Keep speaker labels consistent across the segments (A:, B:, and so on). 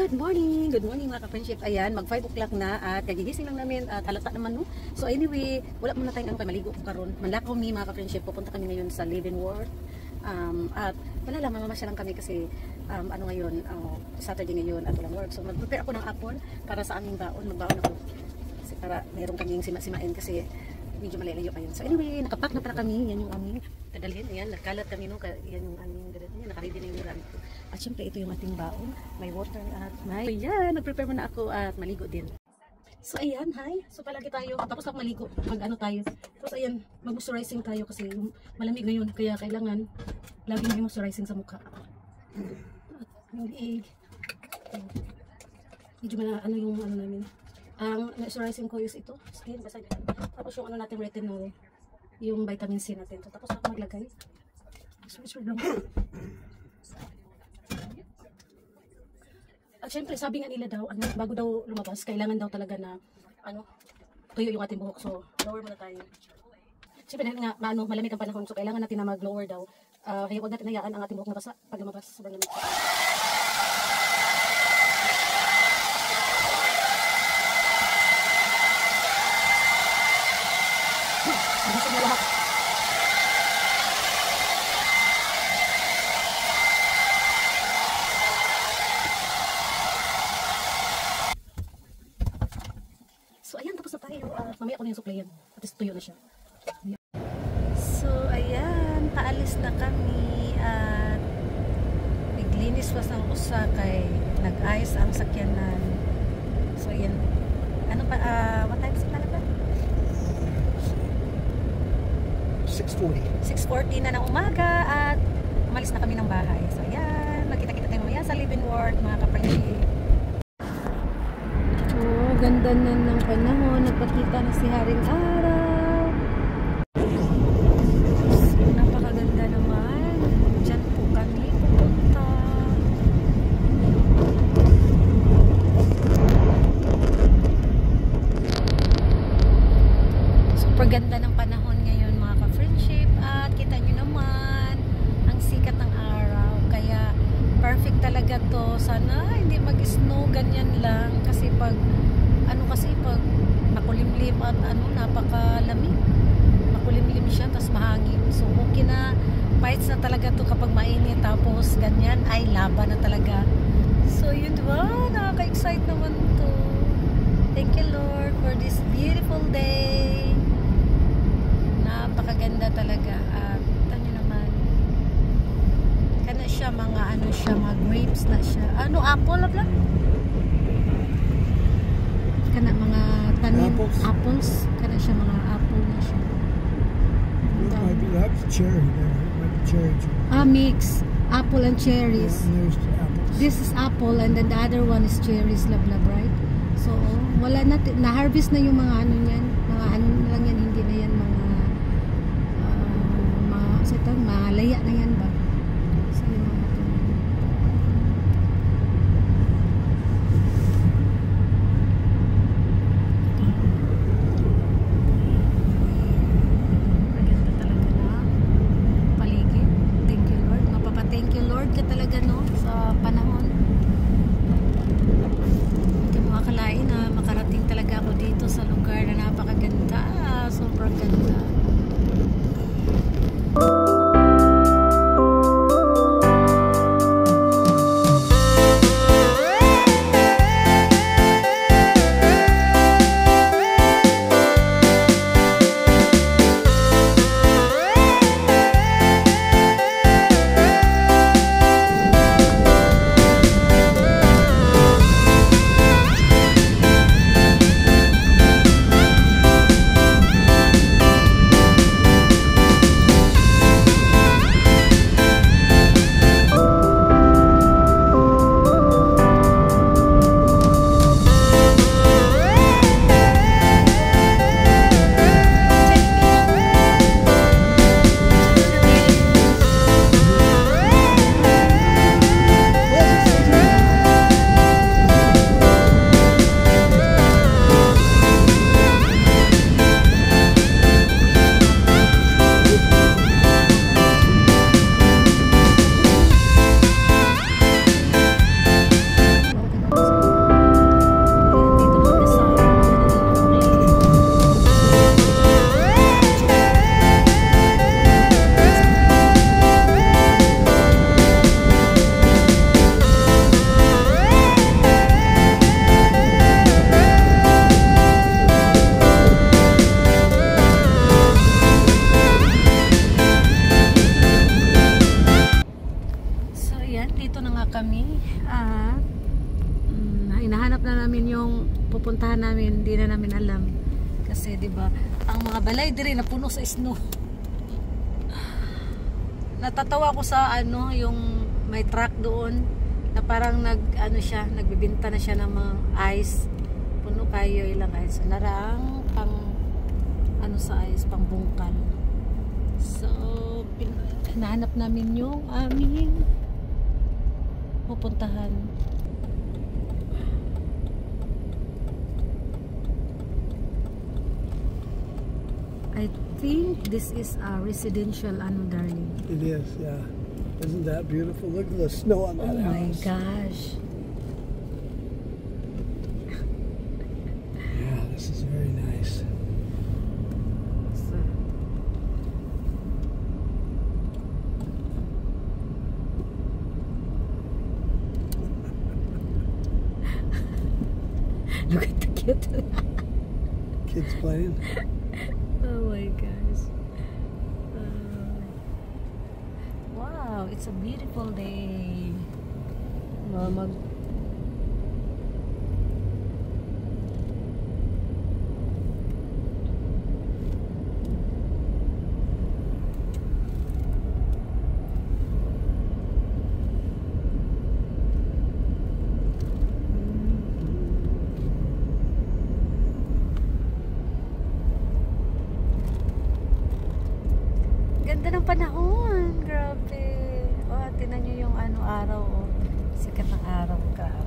A: Good morning mga ka-friendship. Ayan, mag 5 o'clock na at kagigising lang namin at halata naman no. So anyway, wala muna tayong kay maligo ko karon. Manlakaw mi mga ka-friendship, pupunta kami ngayon sa Living World. At wala lang, mamamasya lang kami kasi ano ngayon, Saturday ngayon at walang work. So mag-prepare ako ng apple para sa aming baon. Magbaon ako. Kasi para mayroong kaming sima-simain kasi medyo malalayo ayun. So anyway, nakapack na para kami. Yan yung aming dadalhin. Ayan, nagkalat kami no. Yan yung aming dadalhin. Nakaready na yung ulam ko. At syempre ito yung ating baon. May water at may... Ayan, nag-prepare muna ako at maligo din. So ayan, hi. So palagi tayo, tapos ako maligo, mag-ano tayo. Tapos ayan, mag-moisturizing tayo kasi malamig ngayon. Kaya kailangan laging may moisturizing sa mukha. At hindi medyo ano yung ano namin. Ang moisturizing ko is ito, skin. Basta, tapos yung ano natin retinol, yung vitamin C natin. So, tapos ako maglagay. Switch lang. At syempre, sabi nga nila daw, ano, bago daw lumabas, kailangan daw talaga na, ano, tuyo yung ating buhok. So, lower muna tayo. Syempre, dahil nga, malamig ang panahon, so kailangan natin na mag-lower daw. Kaya huwag natin hayaan ang ating buhok na basa pag lumabas. Sobrang lamig. Magising na lahat. So ayan, tapos na tayo. Mamaya ako na yung suklayan. At least tuyo na siya. Ayan. So ayan, paalis na kami. At naglinis pa sa usa kay nag-ayos ang sakyanan. So ayan. Ano pa, what time is it na ba?
B: 6:40.
A: 6:40 na ng umaga at umalis na kami ng bahay. So ayan, magkita-kita tayo mamaya sa Living World mga ka-friendship. Ganda na ng panahon, nagpakita na si Haring Araw. Napakaganda naman. Diyan po kami pupunta. Super ganda ng panahon ngayon mga ka-friendship. At kita nyo naman ang sikat ng araw. Kaya perfect talaga to. Sana hindi mag-snow ganyan lang. Kasi pag makulimlim at napakalamig. Makulimlim siya, tapos mahangin. So, okay na. Fights na talaga to kapag mainit. Tapos, ganyan, ay laban na talaga. So, yun, diba? Nakaka-excite naman to. Thank you, Lord, for this beautiful day. Napakaganda talaga. At, ano naman, kana siya, mga grapes na siya. Apple lang? Kana mga tanim, apples. Kana siya mga apple na siya.
B: That's cherry there. Cherry.
A: Mix. Apple and cherries.
B: Yeah,
A: this is apple and then the other one is cherries, lablab, right? So, wala natin, na-harvest na yung mga ano niyan. Mga ano lang yan, hindi na yan mga laya na yan ba? So, yung mga ka talaga no sa panahon. Hindi mo akalain na makarating talaga ako dito sa lugar na napakaganda. Sobrang ganda. At hinahanap na namin yung pupuntahan namin, hindi na namin alam. Kasi 'di ba, ang mga balay dire na puno sa snow. Natatawa ko sa yung may truck doon na parang nagbibenta na siya ng mga ice. Puno kayo ilang ice. Narang pang sa ice, pang bungkal. So, hinahanap namin yung aming pupuntahan. I think this is a residential darling.
B: It is, yeah. Isn't that beautiful? Look at the snow on that
A: Oh my
B: house.
A: gosh.
B: Yeah, this is very nice.
A: Look at the cute.
B: Kids playing.
A: Oh my gosh. Wow, it's a beautiful day. Ganda ng panahon. Grabe. Oh, tingnan nyo yung araw. Oh. Sikat ng araw. Grabe.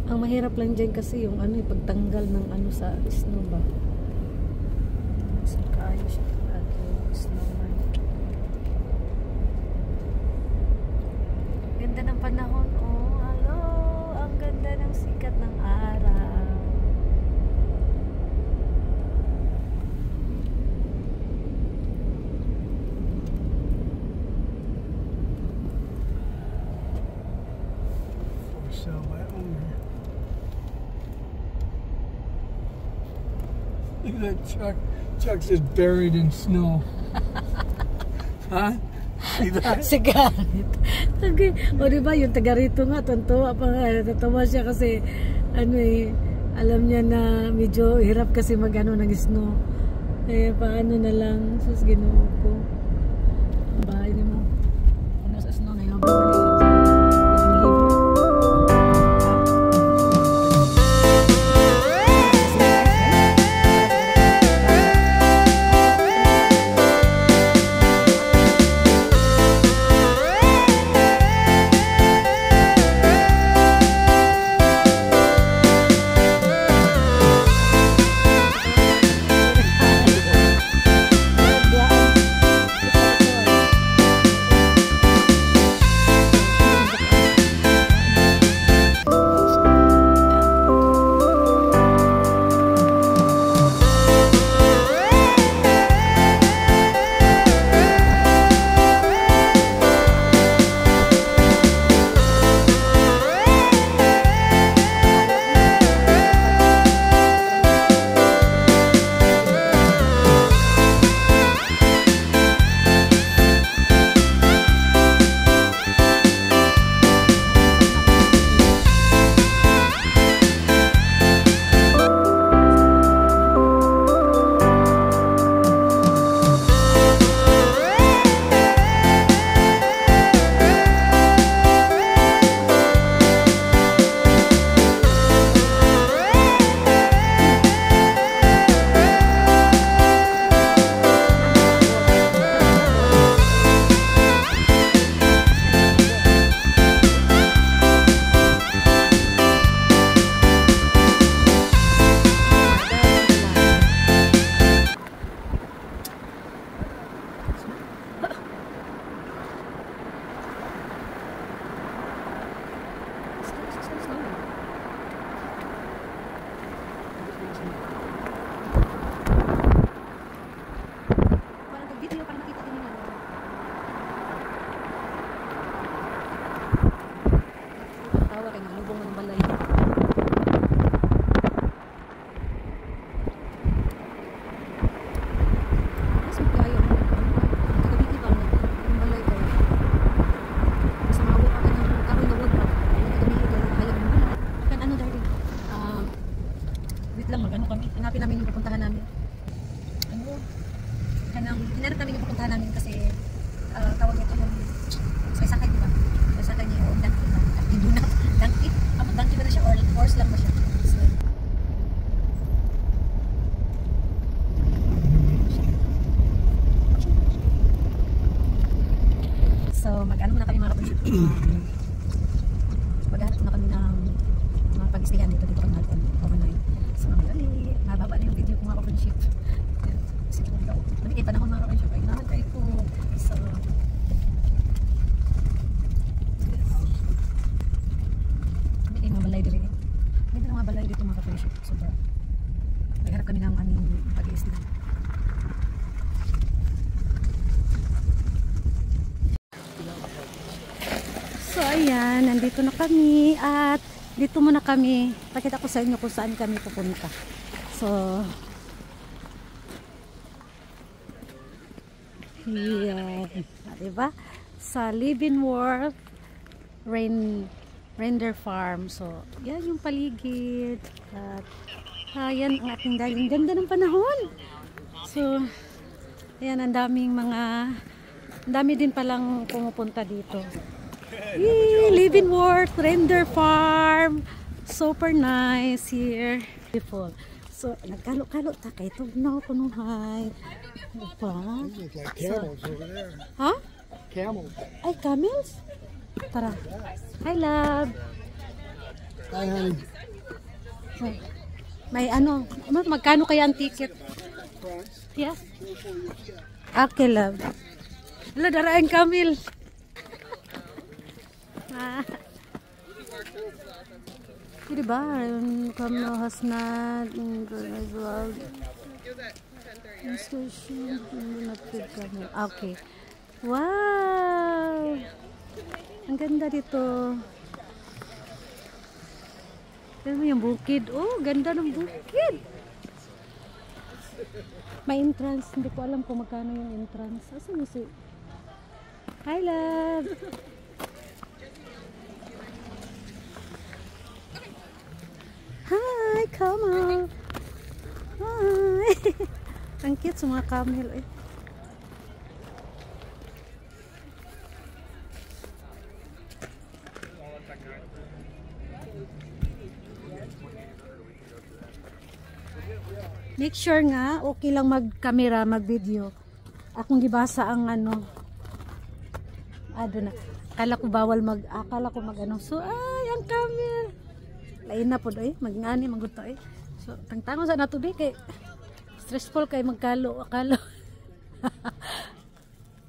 A: Ang mahirap lang dyan kasi yung pagtanggal ng sa snow ba. Sa kayo siya snowman. Ganda ng panahon. Oh, hello. Ang ganda ng sikat ng araw.
B: For sale by owner. Look at that truck. Truck's just buried in snow. Huh? See that?
A: Sigarit. Okay. O diba, yung taga rito nga, tuntua pa nga. Natatawa siya kasi, alam niya na medyo hirap kasi ng snow. Eh, paano na lang, sus ginoo ko. Ang bahay niya mo. Sa snow na yung mag-ano muna kami mga kapatid. Maghanap na kami ng mga pag-istayan dito kami overnight. So mababa na yung video ko mga kapatid. Siguro daw. Hindi kayo panahon mga kapatid. Ay naman kayo po. So hindi kayo mabalay dito. Hindi na mabalay dito mga kapatid. Sobra. Maghanap kami ng aming pag-istayan. So ayan, nandito na kami at dito muna kami. Pakita ko sa inyo kung saan kami pupunta. So yan, diba? Sa Leavenworth Render Farm. So yan yung paligid at ayan ang ating daling. Ganda ng panahon. So ayan, ang dami din palang pumupunta dito. Leavenworth Render Farm, super nice here, beautiful. So nagkalo-kalo ta kay tugnaw kunuhay. Diba?
B: It's like camels over there.
A: Ha?
B: Camels.
A: Ay, camels? Tara. Hi, love.
B: Hi, honey.
A: So, may ano, magkano kaya ang ticket? Yes? Okay, love. Wala, daraan camel. Diba? Kami has not as well. Okay. Wow! Ang ganda dito. Tignan mo yung bukid. Oh, ganda ng bukid. May entrance. Hindi ko alam kung magkano yung entrance. Asan mo si... Hi, love! Hi, come on. Hi. Ang cute sa mga camel eh. Make sure nga okay lang mag-camera, mag-video. Akong gibasa ang ano. Doon na. Akala ko bawal akala ko mag-ano. So, ay, ang camel. Lain na po doy, magngani maguto eh. So tangtangon sa nato di kay stressful kay magkalo akalo.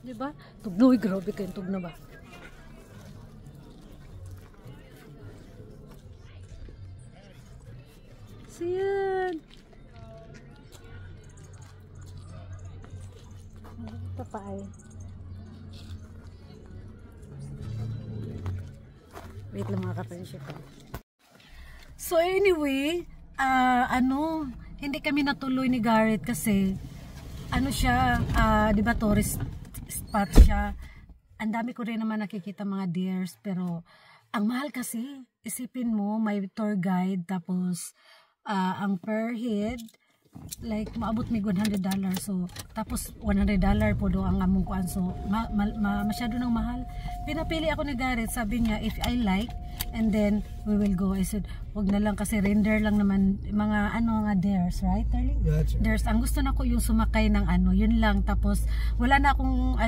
A: Di ba? Tugnoy grabe kay tugno ba. Siyan. Ito pa ay. Wait lang mga kapensyo ko. So anyway, hindi kami natuloy ni Garrett kasi ano siya, 'di ba tourist spot siya. Ang dami ko rin naman nakikita mga deers pero ang mahal kasi. Isipin mo may tour guide tapos ang per head like maabot mig $100. So tapos $100 po do ang among kuan. So masyado nang mahal. Pinapili ako ni Garrett, sabi niya if I like and then we will go. I said wag na lang kasi render lang naman mga nga deers, right darling? Deers. Ang gusto nako yung sumakay ng yun lang. Tapos wala na akong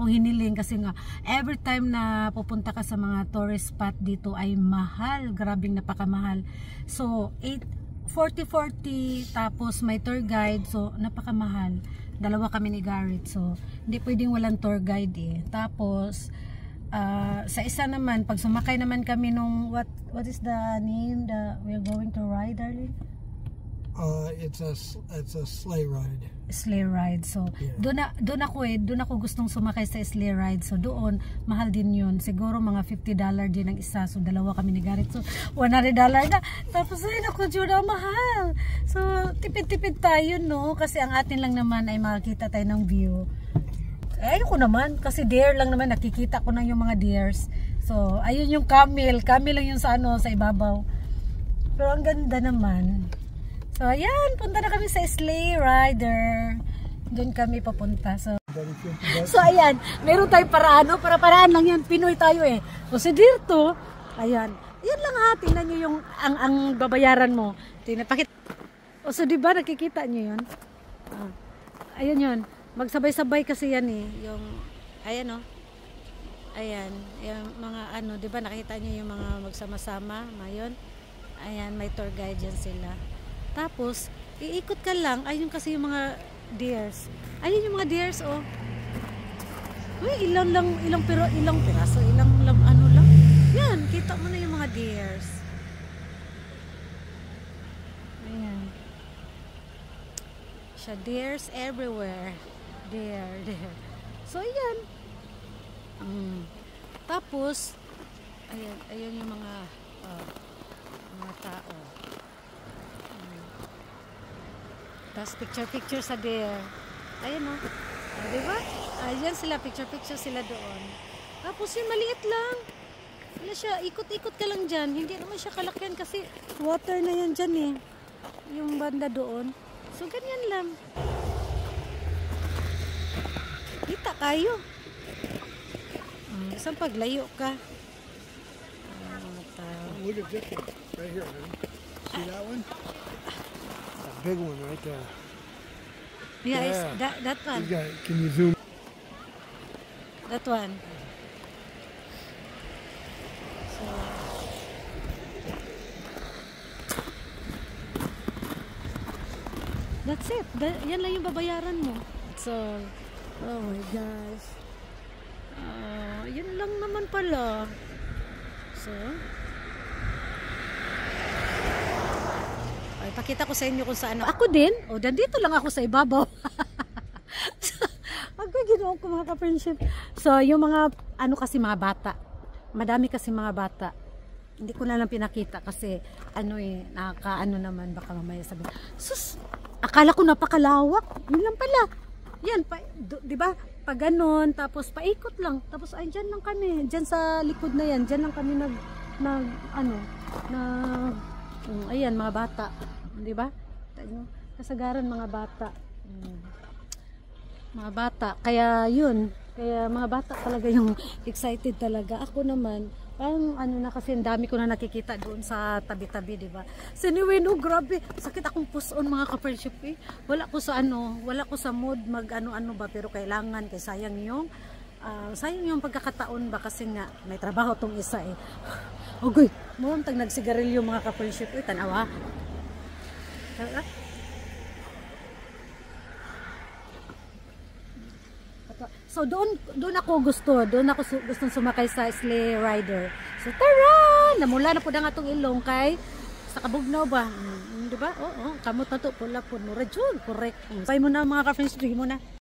A: hiniling kasi nga every time na pupunta ka sa mga tourist spot dito ay mahal, grabing napakamahal. So 40 tapos may tour guide, so napakamahal. Dalawa kami ni Garrett, so hindi pwedeng walang tour guide eh. Tapos sa isa naman pag sumakay naman kami nung what is the name we're going to ride, darling?
B: It's a sleigh ride.
A: Sleigh ride. So yeah. Doon ako gustong sumakay sa sleigh ride. So doon mahal din 'yun. Siguro mga $50 din ang isa. So dalawa kami ni Garrett. So $100 na. Tapos ay naku, Juda, mahal. So tipid-tipid tayo, no? Kasi ang atin lang naman ay makakita tayo ng view. Ayoko naman kasi deer lang naman, nakikita ko na yung mga deers. So ayun yung camel lang yung sa sa ibabaw. Pero ang ganda naman. So ayan, punta na kami sa sleigh rider. Doon kami papunta. So ayan, meron tayong paraan lang yan. Pinoy tayo eh. So si deer to, ayan. Yan lang ha, tingnan nyo yung ang babayaran mo. Tingnan, o so diba nakikita nyo yun? Ayun yun. Magsabay-sabay kasi yan eh. Yung, ayan o.
C: Ayan, yung mga ano, 'di ba nakita niyo yung mga magsama-sama, mayon. Ayan, may tour guide dyan sila. Tapos, iikot ka lang, ayun kasi yung mga deers. Ayun yung mga deers, oh. Uy, ilang piraso, ano lang. Yan, kita mo na yung mga deers. Ayan. Siya, deers everywhere. Deer. So, ayan. Tapos, ayan yung mga tao. Tapos picture sa deer. Ayan o. Diba? Ayan sila, picture sila doon. Tapos yun, maliit lang. Wala siya, ikot-ikot ka lang dyan. Hindi naman siya kalakyan kasi water na yan dyan eh. Yung banda doon. So, ganyan lang. Kita kayo. Isang paglayo ka.
B: Look at this one right here, man. See that one? That big one right there.
C: Yeah,
B: Yeah.
C: that one.
B: Can you zoom?
C: That one. So, that's it. Yan lang yung babayaran mo. So, oh my gosh. Yun lang naman pala. So, ay, pakita ko sa inyo kung saan ako din. O, nandito lang ako sa ibabaw. Ginawa ko mga ka-friendship. So, yung mga, ano kasi mga bata. Madami kasi mga bata. Hindi ko na lang pinakita kasi, ano nakaka-ano naman, baka mamaya sabi. Sus, akala ko napakalawak. Yun lang pala. Yan, di ba? Pag ganon, tapos paikot lang. Tapos, ay, dyan lang kami. Dyan sa likod na yan. Dyan lang kami ayan, mga bata. Di ba? Kasagaran mga bata. Mga bata, kaya yun, kaya mga bata talaga yung excited talaga. Ako naman, parang ano na kasi ang dami ko na nakikita doon sa tabi-tabi, di ba? So anyway, no, grabe, sakit akong puson mga ka-friendship eh. Wala ko sa mood mag ano ba, pero kailangan, kaya sayang yung pagkakataon ba kasi nga may trabaho tong isa eh. Okay, mo tag nagsigarilyo mga ka-friendship eh, tanawa. So doon ako gustong sumakay sa sleigh rider. So tara, namula na po na nga itong ilong kay sa Kabugnaw ba? Di ba? Oo, kamot na to, pula po, mura jud, correct. Say mo na mga ka-friends, mo na.